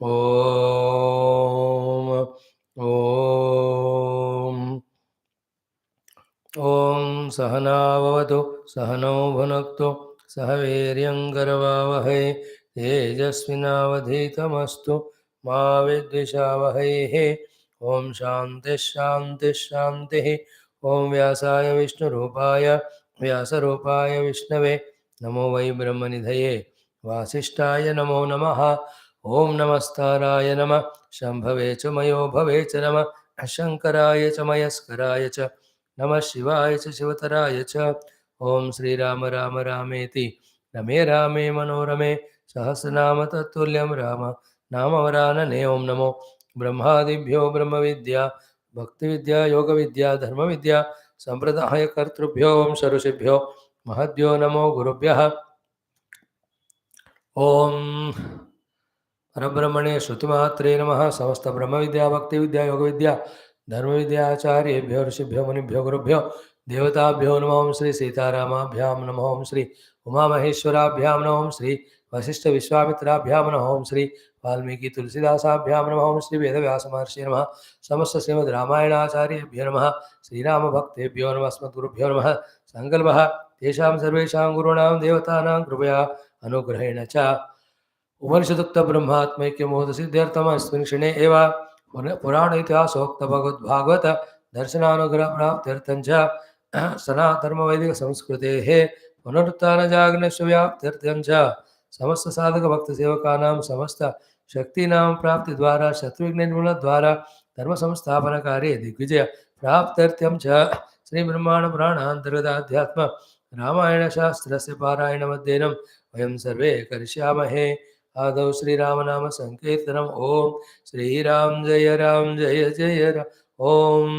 Om. Om. Om Sahana Vavatu Sahano Bhunaktu Sahaviryangaravavahai Tejasvinavadhitamastu Ma Vidvishavahai. Om Shanti Shanti Shanti. Om Vyasaya Vishnurupaya Vyasarupaya Vishnave Namo Vai Brahmanidhaye Vasishtaya Namo Namaha. Om Namastaraya Nama Shambhave Cha Mayo Bhave Cha Nama Shankaraya Cha Mayaskaraya Cha नमः शिवाय च शिवतराय च ओम श्री राम राम रामेति रमे रामे मनोरमे सहस्रनाम तत्तुल्यं राम नाम वरानने ओम नमो ब्रह्मादिभ्यो ब्रह्म विद्या भक्ति विद्या योग विद्या धर्म विद्या संप्रदाय कर्तृभ्यो ओम ऋषिभ्यो महद्यो नमो गुरुभ्यः ओम परब्रह्मणे श्रुतिमात्रे नमः समस्त ब्रह्म विद्या भक्ति विद्या योग विद्या धर्म विद्याचार्येभ्यो ऋषिभ्यो मुनिभ्यो गुरुभ्यो देवताभ्यो नमः ओं श्री सीतारामाभ्यां नमः ओं श्री उमामहेश्वराभ्यां नमः ओं श्री वशिष्ठ विश्वामित्राभ्यां नमः ओं श्री वाल्मीकि तुलसीदासाभ्यां नमः ओं श्री वेदव्यास महर्षि नमः समस्त श्रीमद् रामायणाचार्येभ्यो नमः श्रीराम भक्तेभ्यो नमः अस्मद्गुरुभ्यो नमः संकल्पः तेषां सर्वेषां गुरूणां देवतानां कृपया अनुग्रहेण च उपनिषदुक्त ब्रह्मात्मैक्य मोहद सिद्ध्यर्थम अस्मिन् क्षणे एव पुराण इतिहासोक्त भगवद्भागवत दर्शनानुग्रह प्राप्त्यर्थं च सनातन वैदिक संस्कृतेः पुनरुत्थान जागरणस्य व्याप्त्यर्थं च समस्त साधक भक्त सेवकानां समस्त शक्तीनां प्राप्ति द्वारा शत्रुघ्न निर्मूलन द्वारा धर्म संस्थापन कार्ये दिग्विजय प्राप्त्यर्थं च श्री ब्रह्मांड पुराणान्तर्गत अध्यात्म रामायण शास्त्रस्य पारायण मध्येनं वयं सर्वे करिष्यामहे आदौ श्रीराम नाम संकीर्तनम् ओम श्रीराम जय जय राम ओम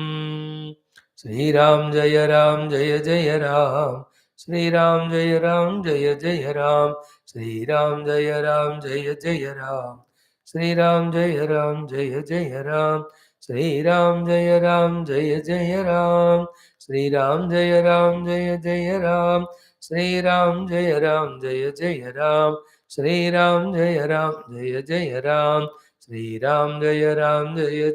श्रीराम जय जय राम श्रीराम जय जय राम श्रीराम जय जय राम श्रीराम जय जय राम श्रीराम जय जय राम श्रीराम जय जय राम श्रीराम जय जय राम श्रीराम जय जय राम श्रीराम जय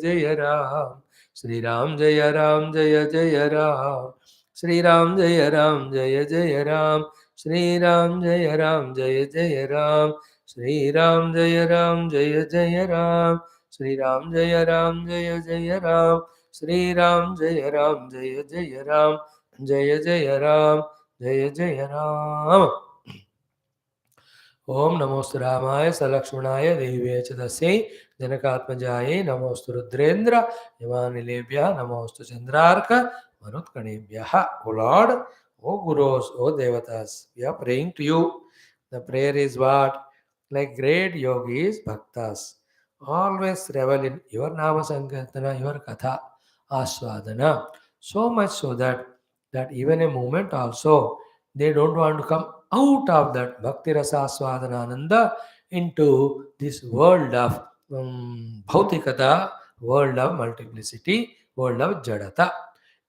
जय राम श्रीराम जय जय राम श्रीराम जय जय राम श्रीराम जय जय राम श्रीराम जय जय राम श्रीराम जय जय राम श्रीराम जय जय राम जय जय राम जय जय राम ओम नमोस्तु रामाय सलक्ष्मणाय देव्यै च तस्यै जनकात्मजायै नमोस्तु रुद्रेन्द्र यमानिलेभ्यः नमोस्तु चंद्रार्क मरुत्कणेभ्यः. O Lord, O Gurus, O Devatas, we are praying to you. The prayer is what? Like great yogis, bhaktas, always revel in your Nama Sankirtana, your Katha, Aswadana, so much so that even a moment also they don't want to come out of that bhakti rasa swadananda into this world of bhautikata, world of multiplicity, world of jadata.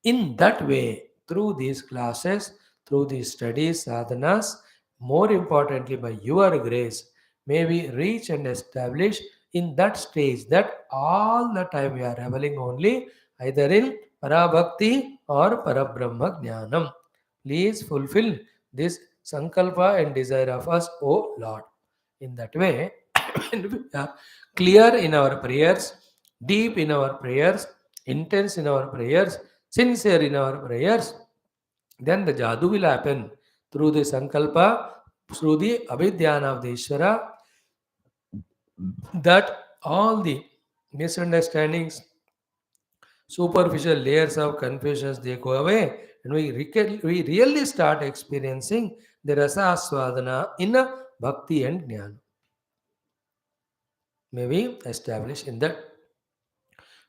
In that way, through these classes, through these studies, sadhanas, more importantly by your grace, may we reach and establish in that stage that all the time we are reveling only either in parabhakti or parabrahma jnanam. Please fulfill this sankalpa and desire of us, O Lord. In that way, when we are clear in our prayers, deep in our prayers, intense in our prayers, sincere in our prayers, then the jadoo will happen through the sankalpa, through the abhidhyana of the Ishvara, that all the misunderstandings, superficial layers of confusions, they go away, and we really start experiencing the rasa aswadana in a bhakti and jnana. May we establish in that.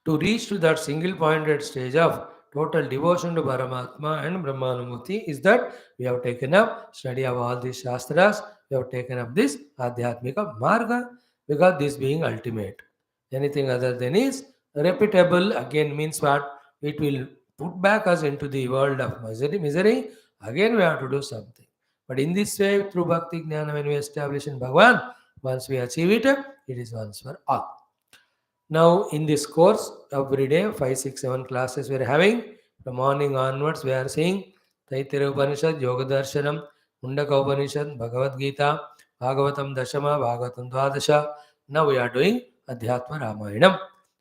To reach to that single pointed stage of total devotion to Paramatma and Brahmanamurti is that we have taken up study of all these Shastras, we have taken up this Adhyatmika Marga, because this being ultimate. Anything other than is reputable, again means what? It will put back us into the world of misery. Again we have to do something. But in this way, through Bhakti Jnana, when we establish in Bhagavan, once we achieve it, It is once for all. Now, in this course, every day, 5, 6, 7 classes we are having. From morning onwards, we are seeing Taittiriya Upanishad, Yoga Darshanam, Mundaka Upanishad, Bhagavad Gita, Bhagavatam Dashama, Bhagavatam Dvadasha. Now we are doing Adhyatma Ramayanam.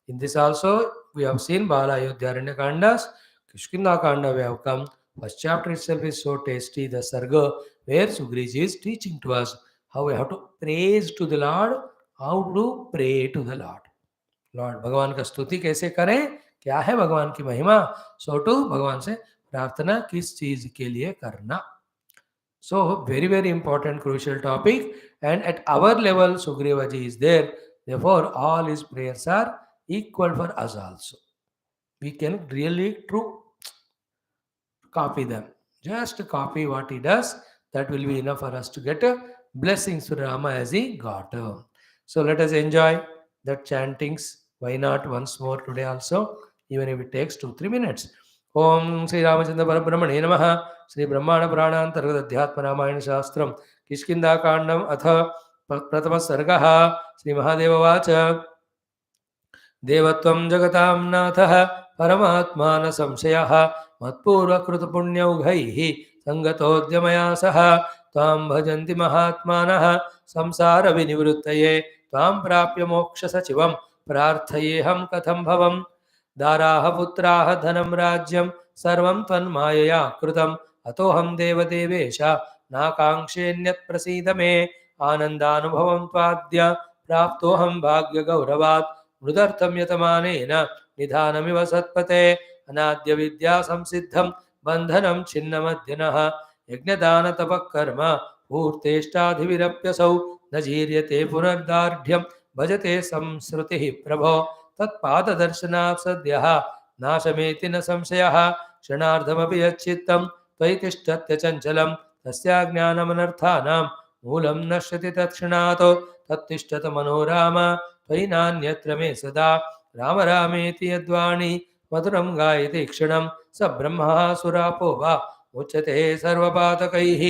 In this also, we have seen Bala Ayodhyaranya Kandas, Kishkinda Kanda we have come. First chapter itself is so tasty, the Sarga, where Sugreeva is teaching to us how we have to praise to the Lord, how to pray to the Lord. Lord भगवान का स्तुति कैसे करें, क्या है भगवान की महिमा, सो टू भगवान से प्रार्थना किस चीज के लिए करना. So very very important crucial topic, and at our level Sugriva ji is there, therefore all his prayers are equal for us also. We can really true copy them, just copy what he does, that will be enough for us to get blessings from Rama as he got. So let us enjoy that chantings. Why not once more today also, even if it takes 2-3 minutes. Om Sri Ramachandra Parabrahmane Namaha. Sri Brahmaanda Puranam Adhyatma Ramayana Shastram Kishkinda Kandam Atha Pratama Sargaha. Sri Mahadeva Vacha देवत्वं जगतां नाथः परमात्मा न संशयः मत्पूर्वकृतपुण्यौघैः सङ्गतोऽद्यमया सह त्वां भजन्ति महात्मानः संसारविनिवृत्तये त्वां प्राप्य मोक्षसचिवं प्रार्थयेऽहं कथं भवम्. दाराः पुत्राः धनं राज्यं सर्वं त्वन्मायया कृतम् अतोऽहं देवदेवेश नाकाङ्क्षेऽन्यत् प्रसीद मे. आनन्दानुभवं त्वाद्य प्राप्तोऽहं भाग्यगौरवात् मृदर्थं यतमानेन निधानमिव सत्पते. अनाद्य विद्या संसिद्धं बन्धनं छिन्नमध्यनः यज्ञदानतपःकर्म पूर्तेष्टाधिविरप्यसौ न जीर्यते पुनर्दार्ढ्यं भजते संसृतिः प्रभो. तत्पाददर्शनात् सद्यः नाशमेति न संशयः क्षणार्धमपि यच्चित्तं त्वयि तिष्ठत्यचञ्चलं तस्याज्ञानमनर्थानां मूलं नश्यति तत्क्षणात्. तत्तिष्ठत मनोराम त्वयि नान्यत्र मे सदा. राम रामेति यद्वाणी मधुरं गायति क्षणं स ब्रह्मा सुरापो वा मुच्यते सर्वपातकैः.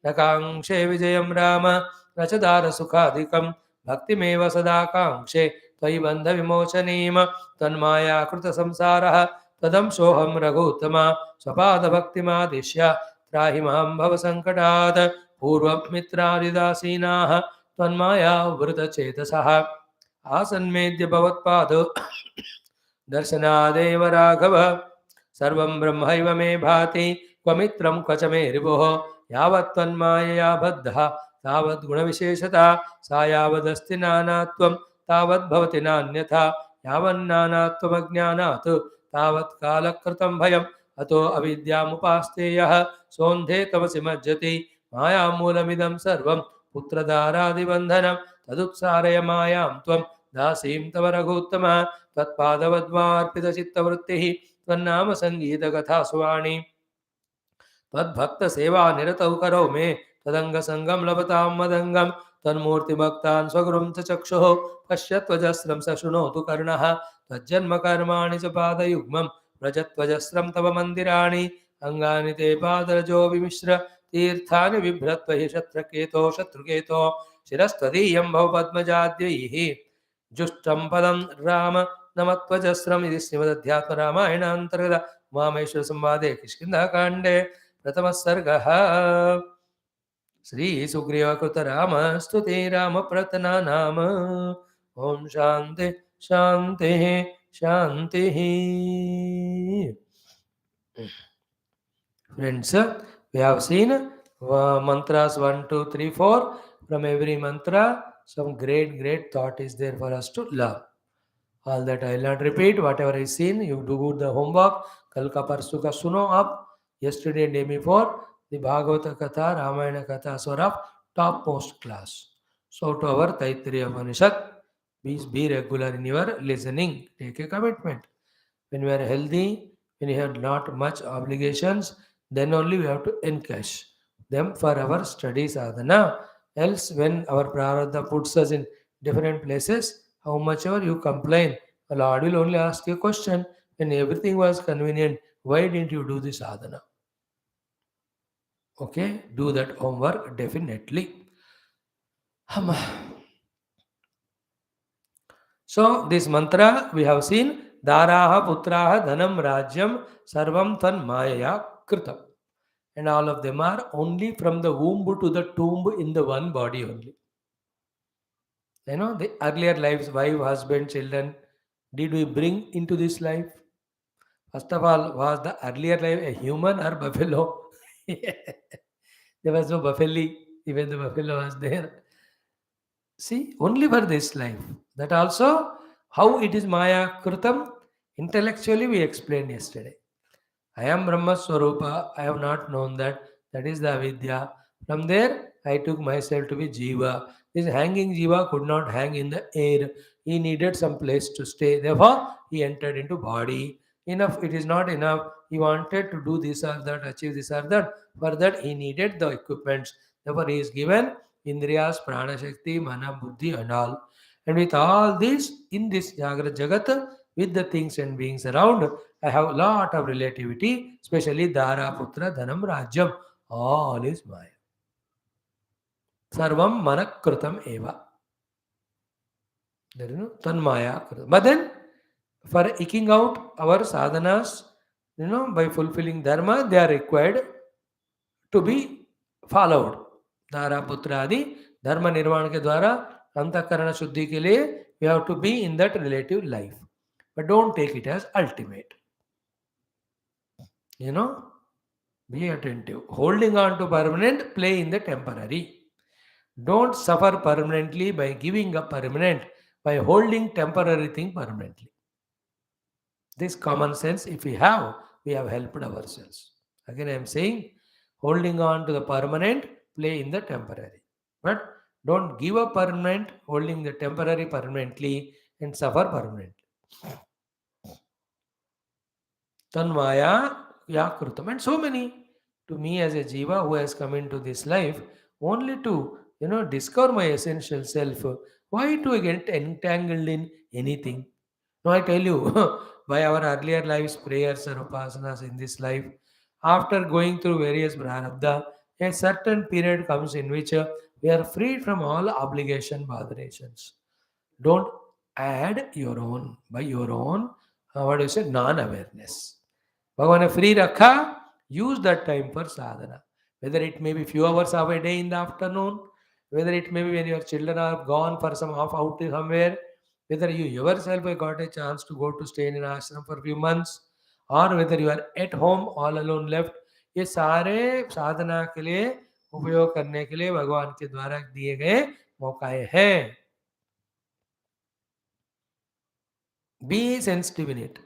न काङ्क्षे विजयं राम न च दारसुखादिकं भक्तिमेव सदा काङ्क्षे त्वयि बन्धविमोचनीं. तन्माया कृतसंसारः तदंशोऽहं रघुत्तमा स्वपादभक्तिमादिश्य त्राहि मां भवसङ्कटात्. पूर्वं मित्रादिदासीनाः त्वन्माया वृतचेतसः आसन्मेद्य भवत्पाद दर्शनादेव राघव. सर्वं ब्रह्मैव मे भाति क्वमित्रं क्व च मे रिपुः. यावत् त्वन्मायया बद्धः तावद् गुणविशेषता सा यावदस्ति नानात्वं तावद् भवति नान्यथा. यावन्नानात्वमज्ञानात् तावत् कालकृतं भयम् अतो अविद्यामुपास्तेयः सोऽन्धे तमसि मज्जति. मायामूलमिदं सर्वं पुत्रदारादिबन्धनं तदुत्सारय मायां त्वं दासीं तव रघुत्तम. तत्पादवद्वार्पितचित्तवृत्तिः त्वन्नाम सङ्गीतकथासुवाणी. त्वद्भक्तसेवानिरतौ करो मे तदङ्गसङ्गं लभतां मदङ्गं. तन्मूर्तिभक्तान् स्वगुरुं च चक्षुः पश्यत्वजस्रं स शृणोतु कर्णः. तज्जन्मकर्माणि च पादयुग्मं व्रजत्वजस्रं तव मन्दिराणि. अङ्गानि ते पादरजो विमिश्र तीर्थानि बिभ्रत्व हि शत्रुकेतो शिरस्त्वदीयं भवपद्मजाद्यैः. जुष्टं पदं राम नमत्वजस्रम्. इति श्रीमदध्यात्म रामायणान्तर्गत उमामेश्वर संवादे किष्किन्धाकाण्डे प्रथमः सर्गः. श्री सुग्रीवकृत राम स्तुति राम प्रार्थना नाम. ओम शांति शांति शांति. Friends, we have seen mantras 1, 2, 3, 4. From every mantra, some great thought is there for us to learn. All that I will not repeat. Whatever I seen, you do the homework. Kal ka parsu ka suno up. Yesterday and day before, the Bhagavata Katha, Ramayana Katha are of topmost class. So to our Taittiriya Upanishad, please be regular in your listening. Take a commitment. When we are healthy, when we have not much obligations, then only we have to encash them for our study sadhana. Else, when our prarabdha puts us in different places, how much ever you complain, the Lord will only ask you a question. When everything was convenient, why didn't you do this sadhana? Okay, do that homework definitely. So this mantra we have seen Daraha Putraha Dhanam Rajyam Sarvam Tan Mayaya Kritam. And all of them are only from the womb to the tomb in the one body only. The earlier lives, wife, husband, children, did we bring into this life? First of all, was the earlier life a human or buffalo? There was no buffalo, even the buffalo was there. See, only for this life. That also, how it is Maya Krutam, intellectually we explained yesterday. I am Brahma Swarupa, I have not known that. That is the Avidya. From there, I took myself to be Jiva. This hanging Jiva could not hang in the air. He needed some place to stay. Therefore, he entered into body. Enough, it is not enough. He wanted to do this or that, achieve this or that. For that, he needed the equipments. Therefore, he is given Indriyas, Prana Shakti, Mana, Buddhi, and all. And with all this, in this Jagra Jagat, with the things and beings around, I have a lot of relativity, especially Dara, Putra, Dhanam, Rajyam. All is Maya. Sarvam Manakrutam Eva. There is no Tanmaya. But then, for eking out our sadhanas, by fulfilling dharma, they are required to be followed. Dara, Putra, Adi, Dharma Nirvana ke dwara, Antakarana Shuddhi ke liye, we have to be in that relative life. But don't take it as ultimate. Be attentive. Holding on to permanent, play in the temporary. Don't suffer permanently by giving up permanent, by holding temporary thing permanently. This common sense, if we have helped ourselves. Again, I am saying, holding on to the permanent, play in the temporary. But don't give up permanent, holding the temporary permanently, and suffer permanently. Tanmaya Yakrutam. And so many. To me as a Jiva who has come into this life only to, discover my essential self. Why to get entangled in anything? No, I tell you, by our earlier lives, prayers or upasanas in this life, after going through various prarabdha, a certain period comes in which we are freed from all obligation, botherations. Don't add your own, by your own, non-awareness. Bhagavan ne free rakha, use that time for sadhana. Whether it may be few hours of a day in the afternoon, whether it may be when your children are gone for some off out somewhere, whether you yourself have got a chance to go to stay in an ashram for a few months, or whether you are at home all alone left, ये सारे साधना के लिए उपयोग करने के लिए भगवान के द्वारा दिए गए मौकाएं हैं. Be sensitive in it.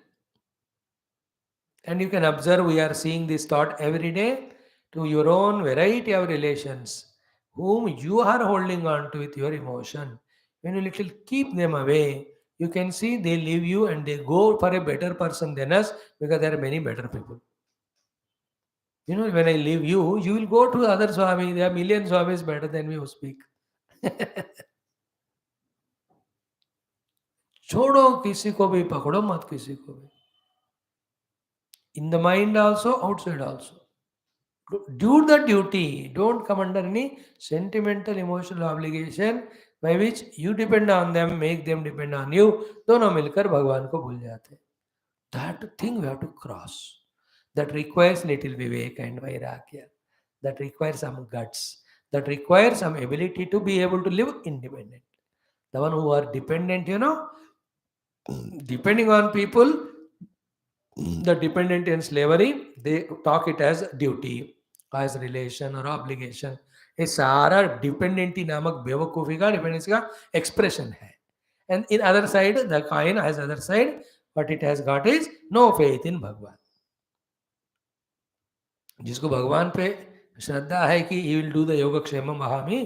And you can observe we are seeing this thought every day to your own variety of relations, whom you are holding on to with your emotion. When you little keep them away, you can see they leave you and they go for a better person than us because there are many better people. When I leave you, you will go to other Swami. There are million Swamis better than me who speak. छोड़ो किसी को भी पकड़ो मत किसी को भी. In the mind also, outside also. Do the duty. Don't come under any sentimental, emotional obligation by which you depend on them, make them depend on you. दोनों मिलकर भगवान को भूल जाते. That thing we have to cross. That requires little vivek and vairagya. That requires some guts. That requires some ability to be able to live independent. The one who are dependent, depending on people, the dependent and slavery, they talk it as duty, as relation or obligation. ये सारा डिपेंडेंटी नामक बेवकूफी का dependency का expression है. And in other side the coin has other side, but it has got is no faith in Bhagwan. जिसको भगवान पे श्रद्धा है कि ही विल डू द योगक्षेम वहामी,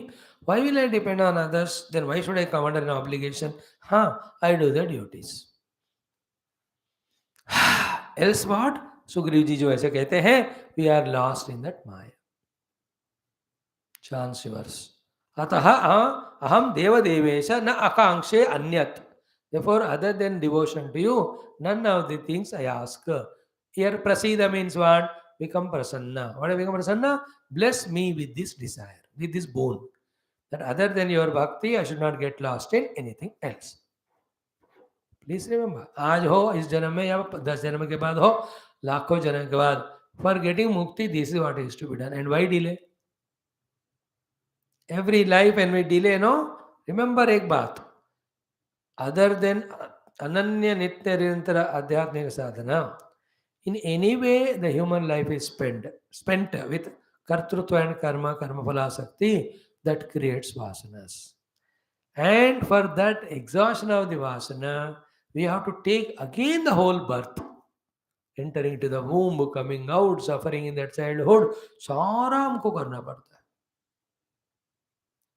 why will I depend on others, then why should I come under an obligation? हाँ, I do the duties. Else what? Sugriva ji जो ऐसे कहते हैं, we are lost in that Maya. Chant verse. अतः अहम देवदेवेश न आकांक्षे अन्यत. Therefore, other than devotion to you, none of the things I ask. Here, prasida means what? Become prasanna. What is become prasanna? Bless me with this desire, with this boon. That other than your bhakti, I should not get lost in anything else. Please remember, आज हो इस जन्म में या 10 जन्म के बाद हो, लाखों जन्म के बाद, for getting mukti this is what is to be done. And why delay? Every life and we delay, no. Remember एक बात, अदर देन अनन्य नित्य निरंतर आध्यात्मिक साधना, in any way the human life is spent with kartrutva and karma phala sakti, that creates vasanas. And for that exhaustion of the vasana, we have to take again the whole birth, entering into the womb, coming out, suffering in that childhood, सारा हमको करना पड़ता है.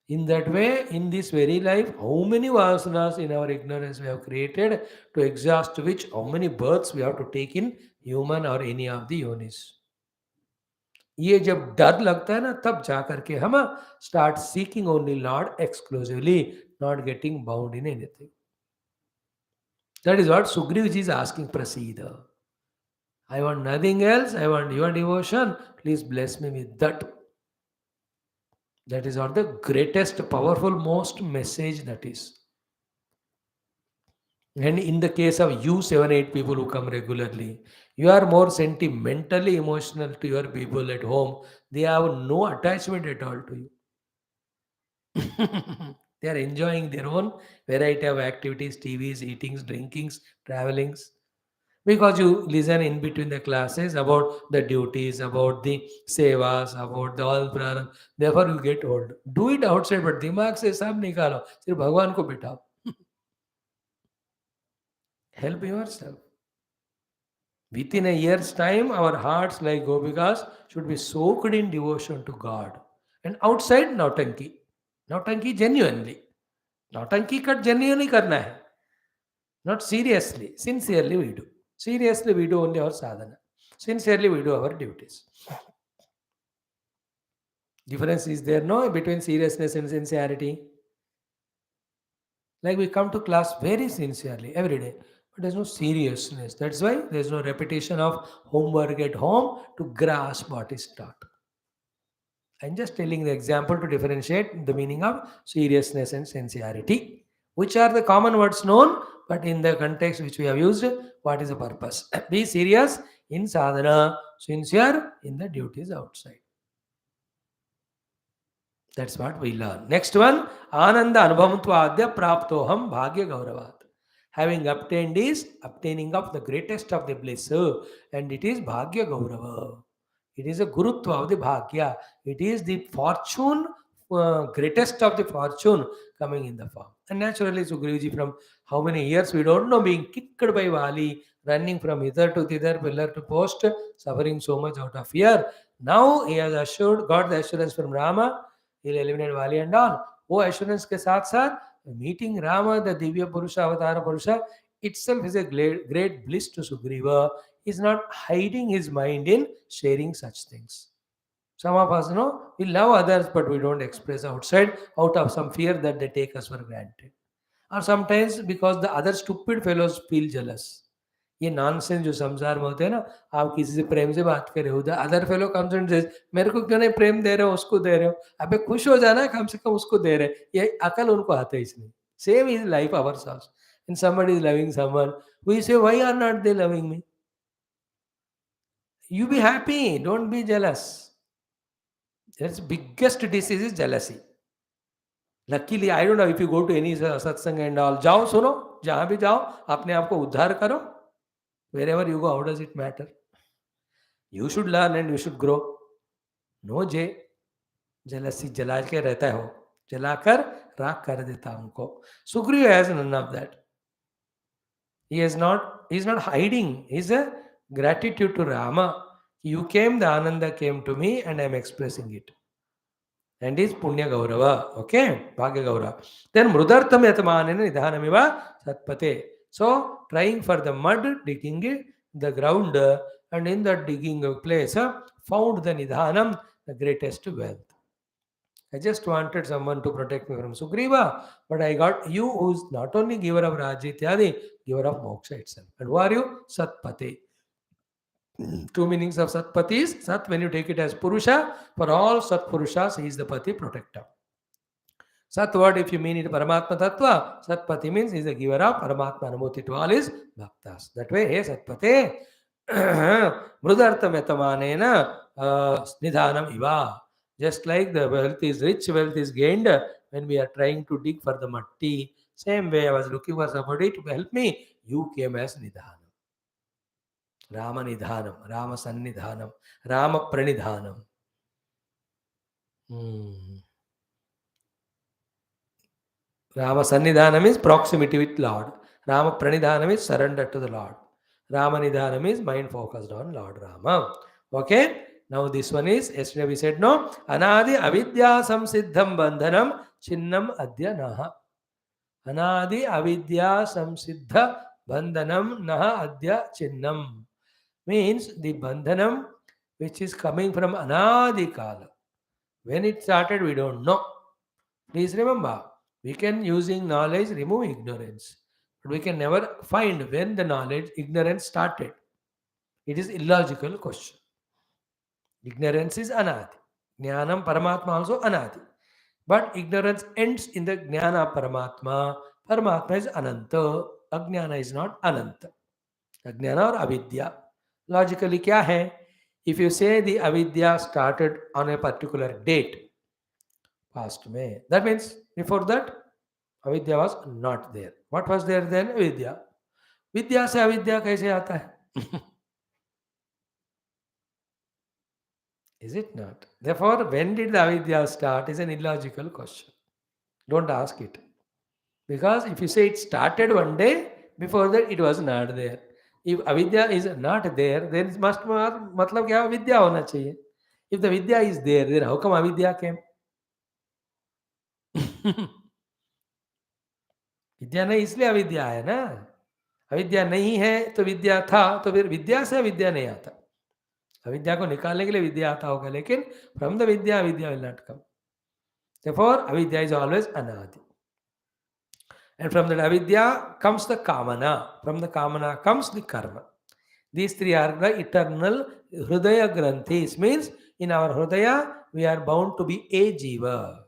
In that way, in this very life, how many vasanas in our ignorance we have created, to exhaust which, how many births we have to take in human or any of the yonis. ये जब डर लगता है ना, तब जा करके हम start seeking only lord exclusively, not getting bound in anything. That is what Sugriva ji is asking, प्रसीद. I want nothing else, I want your devotion, please bless me with that. That is what the greatest, powerful, most message that is. And in the case of you 7-8 people who come regularly, you are more sentimentally emotional to your people at home. They have no attachment at all to you. They are enjoying their own variety of activities, TVs, eatings, drinkings, travelings. Because you listen in between the classes about the duties, about the sevas, about the all praranam. Therefore you get old. Do it outside, but दिमाग से सब निकालो, सिर्फ भगवान को बिठाओ. Help yourself. Within a year's time, our hearts like Gopikas should be soaked in devotion to God. And outside, nautanki. Nautanki genuinely. Nautanki cut genuinely karna hai. Not seriously. Sincerely we do. Seriously we do only our sadhana. Sincerely we do our duties. Difference is there, no, between seriousness and sincerity. Like we come to class very sincerely every day, but there's no seriousness. That's why there's no repetition of homework at home to grasp what is taught. I'm just telling the example to differentiate the meaning of seriousness and sincerity, which are the common words known, but in the context which we have used, what is the purpose? Be serious in sadhana, sincere in the duties outside. That's what we learn. Next one, Ananda Anubhamatva Praptoham Bhagya Gauravat. Having obtained is obtaining of the greatest of the bliss, and it is Bhagya Gaurava. It is a Gurutva of the Bhagya. It is the fortune, greatest of the fortune coming in the form. And naturally, Sugrivaji, from how many years we don't know, being kicked by Vali, running from hither to thither, pillar to post, suffering so much out of fear. Now he has assured, got the assurance from Rama, he'll eliminate Vali and all. वो assurance के साथ साथ meeting Rama, the Divya Purusha, Avatara Purusha, itself is a great bliss to Sugriva. He's not hiding his mind in sharing such things. Some of us know we love others, but we don't express outside out of some fear that they take us for granted. Or sometimes because the other stupid fellows feel jealous. ये nonsense जो संसार में होते हैं ना, आप किसी से प्रेम से बात कर रहे हो, other fellow comes and says मेरे को क्यों नहीं प्रेम दे रहे हो, उसको दे रहे हो, अबे खुश हो जाना, कम से कम उसको दे रहे. ये अकल उनको आता है इसलिए. Same is life ourselves. And somebody is loving someone, we say why are not they loving me? You be happy, don't be jealous. That's biggest disease is jealousy. Luckily, I don't know if you go to any satsang and all, जाओ सुनो, जहाँ भी जाओ अपने आप को उद्धार करो. Wherever you go, how does it matter? You should learn and you should grow. No jealousy जला के रहता हो, जलाकर राख कर देता हमको. Sugriva has none of that. He is not hiding. He's a gratitude to Rama. You came, the Ananda came to me, and I am expressing it. And is Punya Gaurava. Okay? Bhagya Gaurava. Then Mrudartam Yatamanena Nidhanamiva Satpate. So, trying for the mud, digging the ground, and in that digging place, found the Nidhanam, the greatest wealth. I just wanted someone to protect me from Sugriva, but I got you who's not only giver of Rajityadi, giver of Moksha itself. And who are you? Satpate. Two meanings of Satpati is Sat, when you take it as Purusha, for all Sat Purushas, he is the Pati protector. Sat word, if you mean it Paramatma Tattva, Satpati means is the giver of Paramatma Anubhuti to all his bhaktas. That way, hey Satpate, Mrudartham Yatamanena Nidhanam Iva. Just like the wealth is rich, wealth is gained when we are trying to dig for the matti. Same way, I was looking for somebody to help me. You came as Nidhanam. Rama Nidhanam, Rama Sannidhanam, Rama Pranidhanam. Rama Sannidhanam is proximity with Lord. Rama Pranidhanam is surrender to the Lord. Rama Nidhanam is mind focused on Lord Rama. Okay? Now this one is, yesterday we said no. Anadi avidya samsiddham bandhanam chinnam adya naha. Anadi avidya samsiddha bandhanam naha adya chinnam. Means the bandhanam which is coming from anadi kala. When it started, we don't know. Please remember, we can using knowledge remove ignorance. But we can never find when the knowledge, ignorance started. It is illogical question. Ignorance is anadi. Jnanam Paramatma also anadi. But ignorance ends in the Jnana Paramatma. Paramatma is Ananta. Ajnana is not Ananta. Ajnana or Avidya. Logically, kya hai? If you say the Avidya started on a particular date, past May, that means before that, अविद्या was not there. What was there then? अविद्या. विद्या से अविद्या कैसे आता है? Is it not? Therefore, when did the avidya start is an illogical question. Don't ask it. Because if you say it started one day, before that it was not there. If avidya is not there, then it must मतलब क्या विद्या होना चाहिए. If the vidya is there, then how come avidya came? विद्या नहीं इसलिए अविद्या है ना. अविद्या नहीं है तो विद्या था, तो फिर विद्या से विद्या नहीं आता. अविद्या को निकालने के लिए विद्या आता होगा, लेकिन from the Vidya will not come. Therefore, avidya is always anadi. And from that avidya comes the kamana. From the kamana comes the karma. These three are the eternal hridaya granthis. Means in our hridaya we are bound to be a jiva.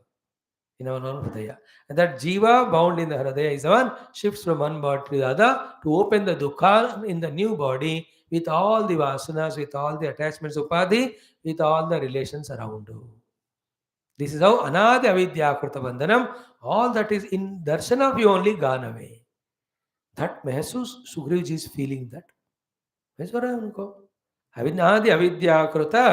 In our own hridaya. And that jiva bound in the hridaya is the one shifts from one body to the other to open the dukkha in the new body with all the vasanas, with all the attachments, upadhi, with all the relations around you. This is how anadi avidya krita bandhanam, all that is in darshan of you only gone away. That Mahsus Sugriv is feeling that. महसूस हो रहा है उनको. अविनादि अविद्या कृता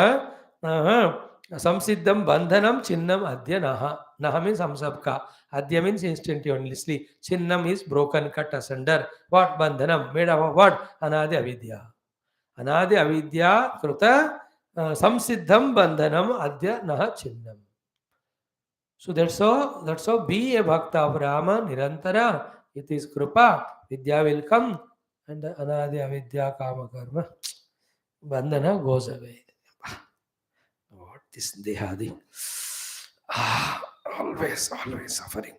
संसिद्धम बंधनम चिन्नम अद्य नह. नह मीन्स हम सबका. Adya means instantaneously. Chinnam is broken, cut asunder. What bandhanam? Made of what? Anadi avidya. Anadi avidya kruta samsiddham bandhanam adya naha chinnam. So that's how be a bhakta of Rama nirantara. It is krupa. Vidya will come and the anadi avidya kama karma. Bandhana goes away. What this dehadi? Always suffering.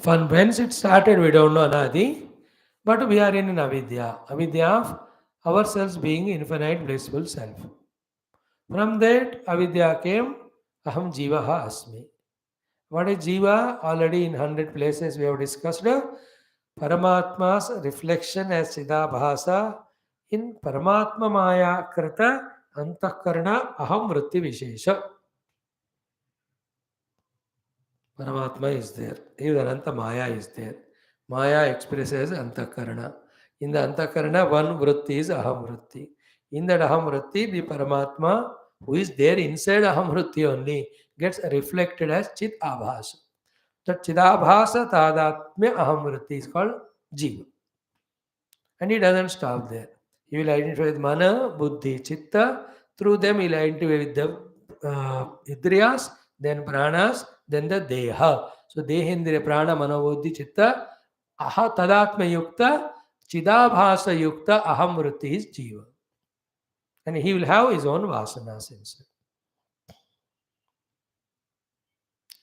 From whence it started, we don't know anadi, but we are in an avidya. Avidya of ourselves being infinite blissful self. From that avidya came aham jivaha asmi. What is jiva? Already in 100 places we have discussed. Paramatma's reflection as Siddhabhasa in Paramatma Maya Krita Antakarna Aham Vritti Vishesha. Paramatma is there. Even Ananta Maya is there. Maya expresses Antakarna. In the Antakarna, one Vritti is Aham Vritti. In that Aham Vritti, the Paramatma, who is there inside Aham Vritti only, gets reflected as Chit Abhasa. That Chidabhasa Tadatmya Aham Vritti is called Jiva. And he doesn't stop there. He will identify with Mana, Buddhi, Chitta. Through them, he will identify with the Idriyas, then Pranas, then the Deha. So, Dehendriya, Prana, Mana, Buddhi, Chitta, Aha Tadatma Yukta, Chidabhasa Yukta, Aham Vritti is Jiva. And he will have his own vasanas inside.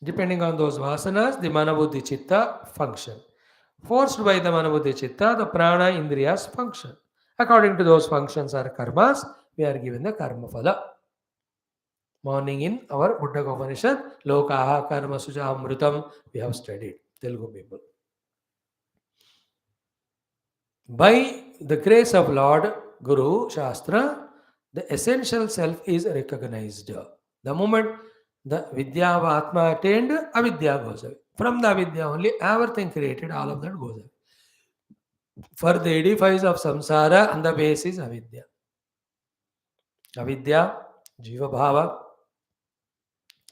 Depending on those vasanas, the Mana, Buddhi, Chitta function. Forced by the Manabuddhi Chitta, the prana indriyas function. According to those functions or karmas, we are given the karma phala. Morning in our Buddha Upanishad, Lokaha Karma Suja Amrutam, we have studied, Telugu people. By the grace of Lord Guru Shastra, the essential self is recognized. The moment the Vidya of Atma attained, Avidya goes away. From the Avidya only, everything created, all of that goes away. For the edifice of samsara, on the basis Avidya. Avidya, Jiva Bhava,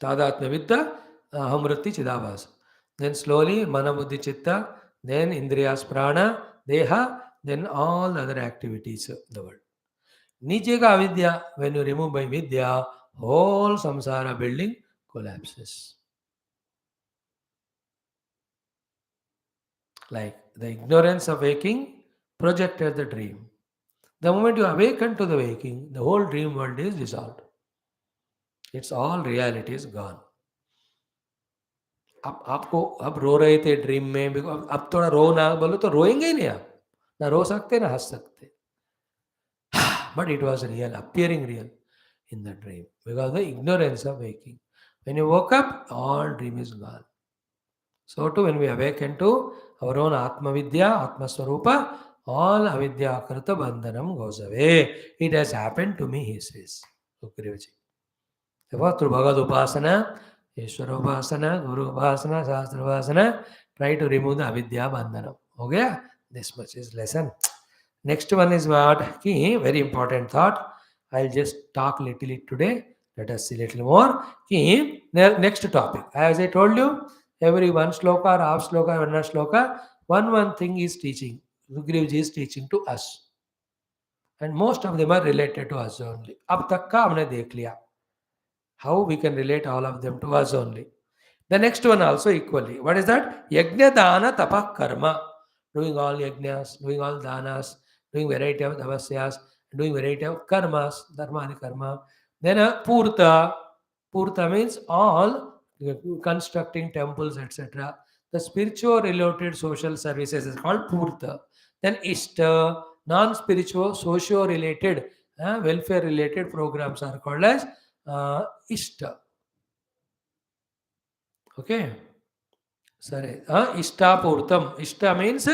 Tadatma Vidya, Ahamriti Chidavas. Then slowly, Mana Buddhi Chitta, then Indriyas Prana, Deha, then all other activities of the world. Niche ka avidya, when you remove by vidya, whole samsara building collapses. Like the ignorance of waking projected the dream. The moment you awaken to the waking, the whole dream world is dissolved. It's all reality is gone. आपको अब रो रहे थे dream में, because अब थोड़ा रो ना बोलो तो रोएंगे ही नहीं आप, ना रो सकते ना हंस सकते. But it was real, appearing real in the dream because the ignorance of waking. When you woke up, all dream is gone. So too, when we awaken to our own Atma Vidya, Atma Swarupa, all avidya krita bandhanam goes away. It has happened to me, he says. Sugreeva ji. Therefore, through Bhagavad Upasana, Ishvara Upasana, Guru Upasana, Shastra Upasana, try to remove the avidya bandhanam. Okay? This much is lesson. Next one is what? Ki, very important thought. I'll just talk little it today. Let us see little more. Ki, next topic. As I told you, every one sloka or half sloka, one sloka, one thing is teaching. Sugreeva ji is teaching to us. And most of them are related to us only. Ab tak ka humne dekh liya. How we can relate all of them to us only. The next one also equally. What is that? Yajna dana tapa karma. Doing all yajnas, doing all danas, doing variety of tavasyas, doing variety of karmas, dharma and karma. Then purta. Purta means all constructing temples, etc. The spiritual related social services is called purta. Then ishta, non-spiritual, socio-related, welfare-related programs are called as ishta. Okay. Sorry. Ishta purtam. Ishta means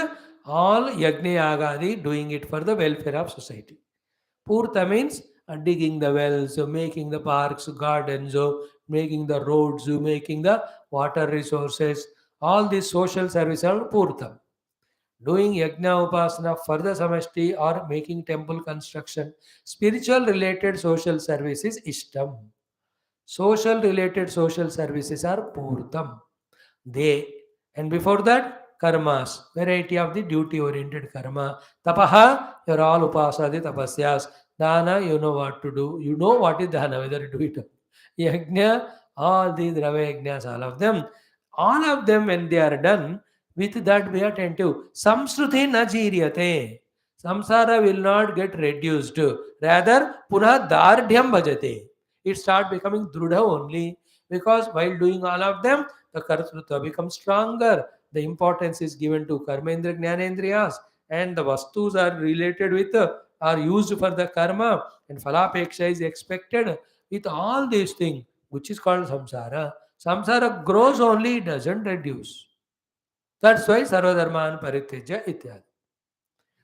all yajna yagadi, doing it for the welfare of society. Purta means digging the wells, making the parks, gardens, making the roads, making the water resources. All these social services are purtam. Doing yajna upasana for the samashti or making temple construction. Spiritual related social services ishtam. Social related social services are purtam. They, and before that, karmas, variety of the duty oriented karma. Tapaha, you're all upasadi tapasyas. Dana, you know what to do. You know what is dana, whether you do it. Yajna, all these Rava yajnas, all of them when they are done, with that be attentive. Samsruti na jiryate. Samsara will not get reduced. Rather, punah dardhyam bhajate. It start becoming drudha only. Because while doing all of them, the kartrutva becomes stronger. The importance is given to karmendra jnanendriyas, and the vastus are related with, are used for the karma, and phalapeksha is expected with all these things, which is called samsara. Samsara grows only, it doesn't reduce. That's why sarvadharman parityaja ityadi.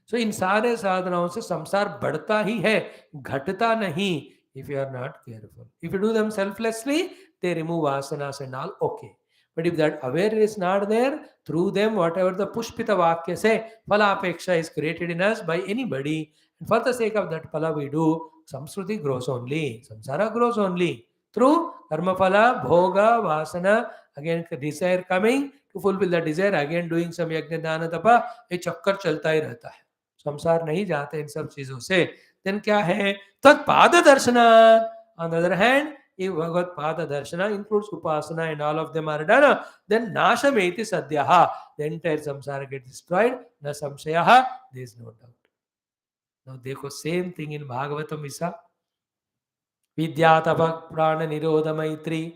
So in सारे साधनाओं से संसार बढ़ता ही है, घटता नहीं. If you are not careful, if you do them selflessly, they remove asanas and all, okay. But if that awareness is not there, through them, whatever the pushpita vakya say, phala apeksha is created in us by anybody, and for the sake of that phala we do, samsruti grows only, samsara grows only through karma phala, bhoga, vasana, again desire coming to fulfill the desire, again doing some yajna dana tapa, ये चक्कर चलता ही रहता है. संसार नहीं जाते इन सब चीजों से. देन क्या है? तत्पाद दर्शना. On the other hand, if Bhagavad Pada Darshana includes Upasana and all of them are done, then Nashameti Sadhyaha, the entire samsara gets destroyed. Na samshayaha, there is no doubt. Now, देखो same thing in Bhagavatam Isa. Vidyatava Prana Nirodha Maitri.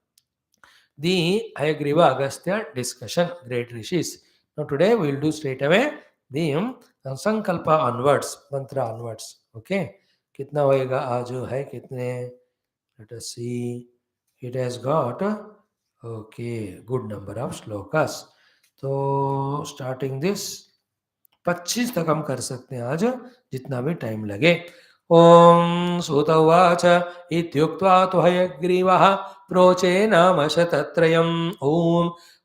the Hayagriva Agastya discussion, great rishis. Now today we will do straight away the Sankalpa onwards, mantra onwards. Okay, कितना होएगा आज जो है कितने? Let us see. It has got okay good number of shlokas. तो starting this 25 तक हम कर सकते हैं आज, जितना भी टाइम लगे. ओम सूत उवाच इत्युक्त्वा तु हयग्रीवः प्रोचे नाम शतत्रयम्.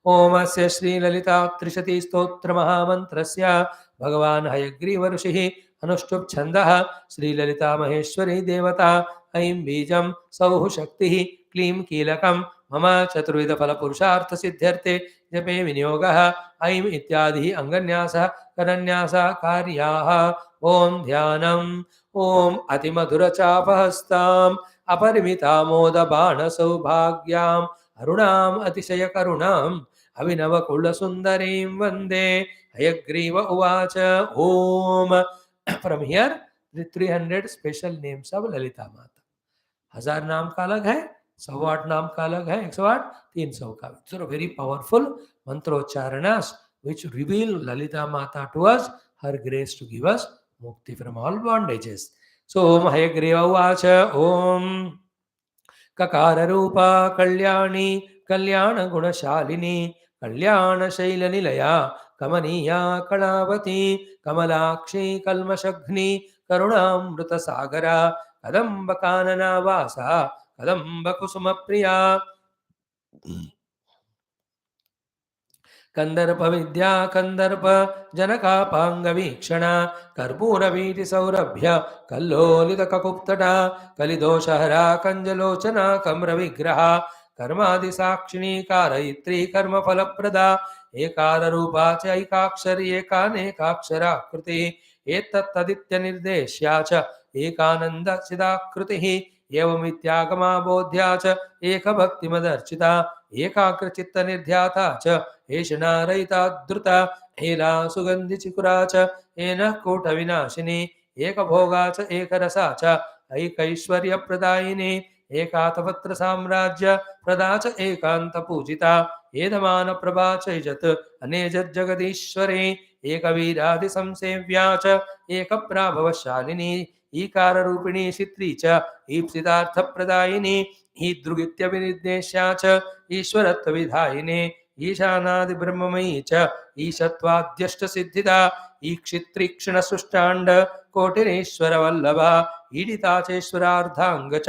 ओमस्य श्रीललिता त्रिशति स्तोत्र महामन्त्रस्य भगवान् हयग्रीव ऋषिः अनुष्टुप् छन्दः श्रीललिता महेश्वरी देवता ऐं बीजं सौः शक्तिः क्लीं कीलकं मम चतुर्विध फलपुरुषार्थ सिद्ध्यर्थे जपे विनियोगः ऐं इत्यादि अंगन्यासः करन्यासः कार्याः. ओम ध्यानम्. ओम अतिमधुरचापहस्ताम् अपरिमितामोदबाणसौभाग्याम् अरुणाम् अतिशयकरुणाम् अभिनवकुलसुन्दरीं वन्दे. हयग्रीव उवाच. ओम. From here the 300 special names of Lalita Mata. 1000 नाम का अलग है, 108 नाम का अलग है, 108 300 का. So very powerful mantrocharanas which reveal Lalita Mata to us, her grace to give us mukti from all bondages. So Om Hayagriva Uvacha. Om Kakara Rupa Kalyani Kalyana Gunashalini Kalyana Shaila Nilaya Kamaniya Kalavati Kamalakshi Kalmashagni Karunamrita Sagara Kadamba Kanana Vasa Kadamba Kusuma Priya कंदर्प विद्या कंदर्प जनकापांग वीक्षण कर्पूर वीति सौरभ्य कल्लोलित ककुप्तटा कलिदोषहरा कंजलोचना कम्र विग्रह कर्मादि साक्षिणी कारयित्री कर्म फलप्रदा एकार रूपा च ऐकाक्षरी एकानेकाक्षराकृति एतत्तदित्य निर्देश्या च एकानंद चिदाकृतिः एवमित्यागमा बोध्या च एकभक्तिमदर्चिता एकाग्रचित्त निर्ध्याता च एषणा रयिता द्रुता हेला सुगंधि चिकुरा च एनः कूट विनाशिनी एकभोगा च एकरसा च ऐकैश्वर्यप्रदायिनी एकातपत्र साम्राज्य प्रदा च एकांत पूजिता एधमान प्रभा चैजत अनेजज्जगदीश्वरे एकवीरादि संसेव्या च एकप्राभवशालिनी ईकार रूपिणी शित्री च ईप्सितार्थ प्रदायिनी ईदृगित्य विनिर्देश्या च ईश्वरत्व विधायिने ईशानादि ब्रह्ममयी च ईशत्वाद्यष्ट सिद्धिदा ईक्षित्रीक्षण सुष्टांड कोटिरेश्वर वल्लभा ईडिताचेश्वरार्धांग च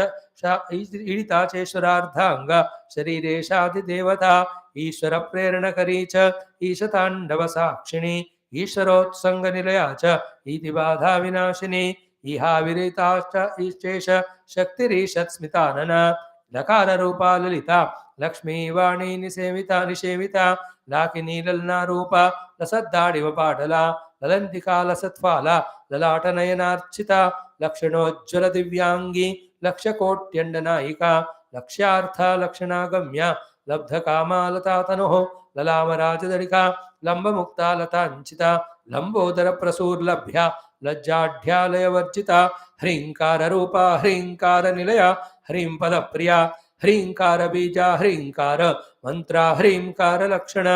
ईडिताचेश्वरार्धांग शरीरेशादि देवता ईश्वर प्रेरणकरी च ईशतांडव साक्षिणी ईश्वरोत्संग निलया च इति बाधा विनाशिनी इहा विरिताश्च ईश्चेश शक्तिरीशत्स्मितानन लकार रूपा ललिता लक्ष्मी वाणी निसेविता निषेविता लाकिनी ललना रूपा लसद्दाडिव पाटला ललंतिका लसत्फाला ललाटनयनार्चिता लक्षणोज्ज्वल दिव्यांगी लक्षकोट्यंडनायिका लक्ष्यार्था लक्षणागम्या लब्धकामा लतातनुः ललामराजदरिका लंबमुक्ता लतांचिता लंबोदर प्रसूर्लभ्या लज्जाढ्यालयवर्जिता ह्रींकार रूपा ह्रींकार निलया ह्रीं पदप्रिया ह्रींकार बीजा ह्रींकार मंत्रा ह्रींकार लक्षण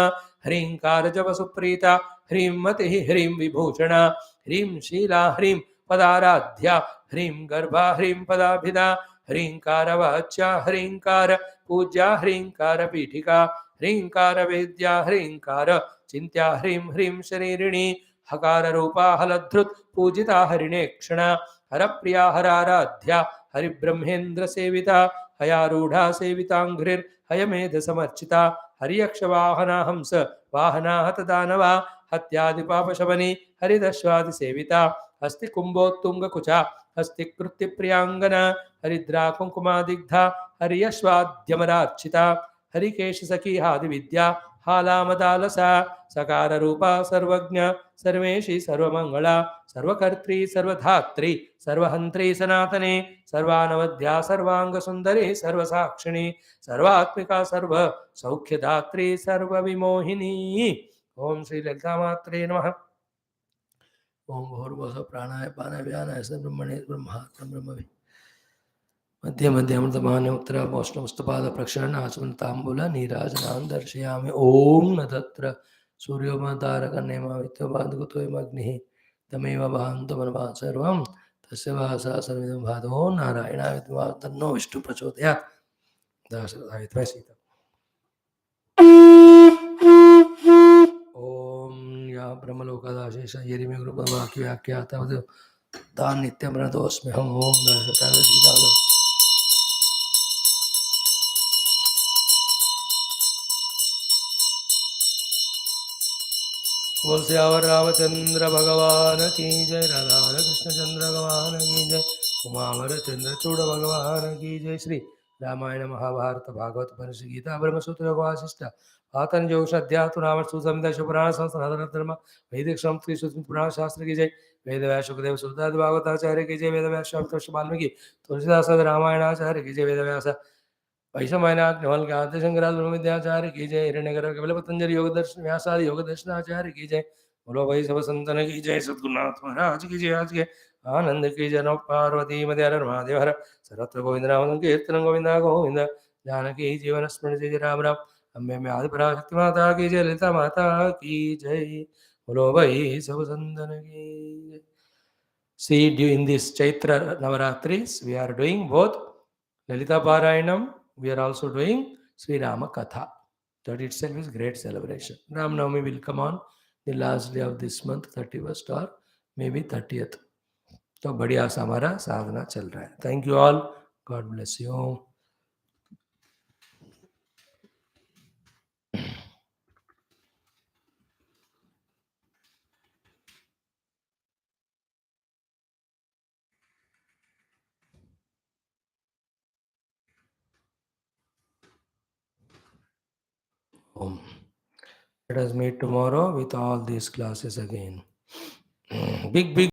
ह्रींकार जप सुप्रीता ह्रीं मतिः ह्रीं विभूषणा ह्रीं शीला ह्रीं पदाराध्या ह्रीं गर्भा ह्रीं पदाभिधा ह्रींकार वाच्या ह्रींकार पूज्या ह्रींकार पीठिका ह्रींकार वेद्या ह्रींकार चिंत्या ह्रीं ह्रीं शरीरिणी हकार रूपा हलधृत पूजिता हरिणे क्षणा हरप्रिया हराराध्या हरिब्रह्मेन्द्र सेविता हयारूढ़ा सेवितांघ्रिर हयमेध समर्चिता हरियक्ष वाहना हंस वाहना हत दानवा हत्यादि पापशमनी हरिदश्वादि सेविता हस्ति कुंभोत्तुंग कुचा हस्ति कृत्य प्रियांगना हरिद्रा कुंकुमादिग्धा हरियश्वाद्यमरार्चिता हरिकेश सखी हादि विद्या हालामदालसा सकार रूपा सर्वज्ञ सर्वेशी सर्वमंगला सर्वकर्त्री सर्वधात्री सर्वहंत्री सनातने सर्वानवद्या सर्वांग सुंदरी सर्वसाक्षिणी सर्वात्मिका सर्व सौख्यदात्री सर्वविमोहिनी. ओम श्री ललिता मात्रे नमः. ओम भूर्भुवः प्राणाय पानाय व्यानाय ब्रह्मणे ब्रह्मात्म ब्रह्मवि मध्ये मध्ये अमृतमान्य उत्तरा वैष्णवस्तपाद प्रक्षालन आचमन तांबूल नीराजनान् दर्शयामि ओम न तत्र सूर्यो तारकन्यमा विद्युबाधुतोऽग्निः तमेव भान्तु मनवा सर्वं तस्य वासा सर्वमिदं भातो नारायणाय विद्महे तन्नो विष्णु प्रचोदयात्। दासरथाय सीता ओम या ब्रह्मलोकदाशेष यरिमे गुरुपवाक्यव्याख्यातावद् तान् नित्यमृतोऽस्म्यहम् ओम दासरथाय सीता बोल सियावर रामचंद्र भगवान की जय, राधा कृष्ण चंद्र भगवान की जय, उमावर चंद्र चूड़ भगवान की जय। श्री रामायण महाभारत भागवत उपनिषद गीता ब्रह्मसूत्र वासिष्ठ आतन जोश अध्यात्म राम सुसंहिता शिवपुराण संस्कृत धर्म वैदिक संस्कृत सुस्मृत पुराण शास्त्र की जय। वेद व्यास शुकदेव सुधाद भागवताचार्य की जय। वेद व्यास वाल्मीकि तुलसीदास रामायणाचार्य की जय। वेद व्यास वैशमायनाग्निवल के आद्य शंकराचार्य ब्रह्म विद्याचार्य की जय। हिरण्यगर केवल पतंजलि योग दर्शन व्यासादि योग दर्शनाचार्य की जय। बोलो भाई सब संतन की जय। सद्गुरुनाथ महाराज की जय। आज के आनंद की जन पार्वती मध्य हर महादेव हर सर्वत्र गोविंद नाम कीर्तन गोविंदा गोविंद जानकी जीवन स्मरण जय राम राम। अम्बे में आदि पराशक्ति माता की जय। ललिता माता की जय। बोलो भाई सब संतन की जय। See, during this Chaitra Navaratris, we are doing both Lalita Parayanam, we are also doing Sri Rama Katha. That itself is great celebration. Ram Navami will come on the last day of this month, 31st or maybe 30th. तो बढ़िया सा हमारा साधना चल रहा है. Thank you all. God bless you. Let us meet tomorrow with all these classes again. Big